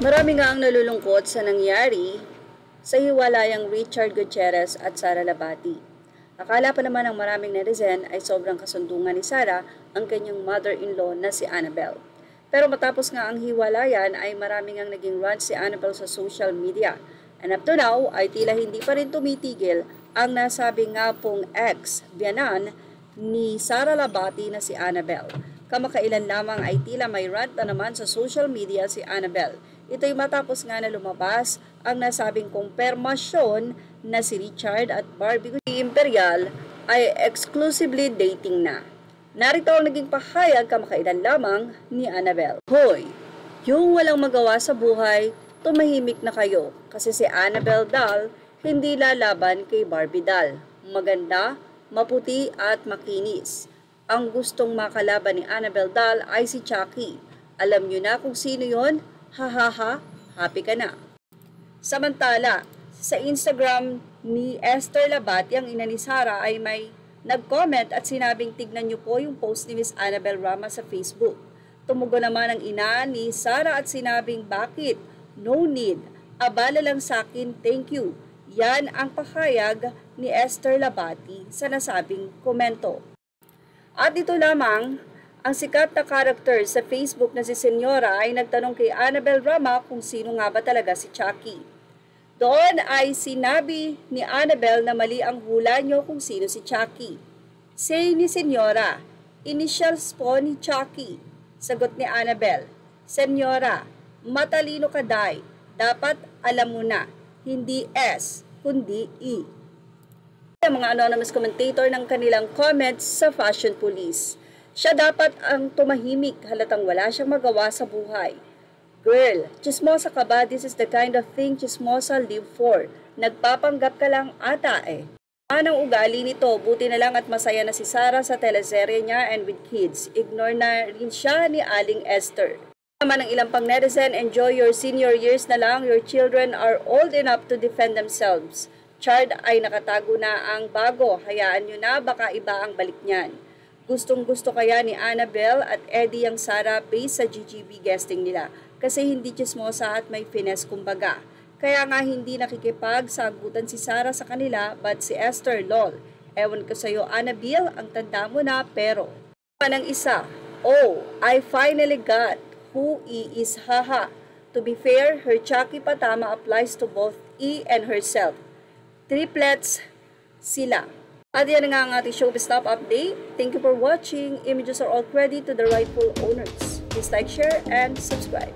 Marami nga ang nalulungkot sa nangyari sa hiwalayang Richard Gutierrez at Sara Labati. Akala pa naman ng maraming netizen ay sobrang kasundungan ni Sara ang kanyang mother-in-law na si Annabel. Pero matapos nga ang hiwalayan ay maraming ang naging rant si Annabel sa social media. And up to now ay tila hindi pa rin tumitigil ang nasabi nga pong ex-biyanan ni Sara Labati na si Annabel. Kamakailan lamang ay tila may rant na naman sa social media si Annabel. Ito'y matapos nga na lumabas ang nasabing kumpirmasyon na si Richard at Barbie Imperial ay exclusively dating na. Narito ang naging pahayag kamakailan lamang ni Annabel. Hoy, yung walang magawa sa buhay, tumahimik na kayo kasi si Annabel Dal hindi lalaban kay Barbie Dal. Maganda, maputi at makinis. Ang gustong makalaban ni Annabel Dal ay si Chucky. Alam nyo na kung sino yon? Hahaha, happy ka na. Samantala, sa Instagram ni Esther Labati, ang ina ni Sara, ay may nag-comment at sinabing tignan niyo po yung post ni Miss Annabel Rama sa Facebook. Tumugon naman ang ina ni Sara at sinabing bakit? No need. Abala lang sa akin, thank you. Yan ang pahayag ni Esther Labati sa nasabing komento. At ito lamang, ang sikat na character sa Facebook na si Senyora ay nagtanong kay Annabel Rama kung sino nga ba talaga si Chucky. Doon ay sinabi ni Annabel na mali ang hula nyo kung sino si Chucky. Say ni Senyora, initials po ni Chucky. Sagot ni Annabel, Senyora, matalino ka day. Dapat alam mo na, hindi S, kundi E. Ang mga anonymous commentator ng kanilang comments sa Fashion Police. Siya dapat ang tumahimik halatang wala siyang magawa sa buhay. Girl, chismosa ka ba? This is the kind of thing chismosa live for. Nagpapanggap ka lang ata eh. Anong ugali nito? Buti na lang at masaya na si Sara sa teleserye niya and with kids. Ignore na rin siya ni Aling Esther. Naman ng ilang pang netizen, enjoy your senior years na lang. Your children are old enough to defend themselves. Chard ay nakatago na ang bago. Hayaan nyo na, baka iba ang balik niyan. Gustong-gusto kaya ni Annabel at Eddie ang Sara based sa GGB guesting nila kasi hindi chismosa at may finesse kumbaga. Kaya nga hindi nakikipagsagutan si Sara sa kanila but si Esther lol. Ewan ko sa'yo Annabel, ang tanda mo na pero. Panang isa, oh, I finally got who E is haha. To be fair, her Chucky patama applies to both E and herself. Triplets sila. At yan nga ang ating showbiz top update. Thank you for watching. Images are all credit to the rightful owners. Please like, share, and subscribe.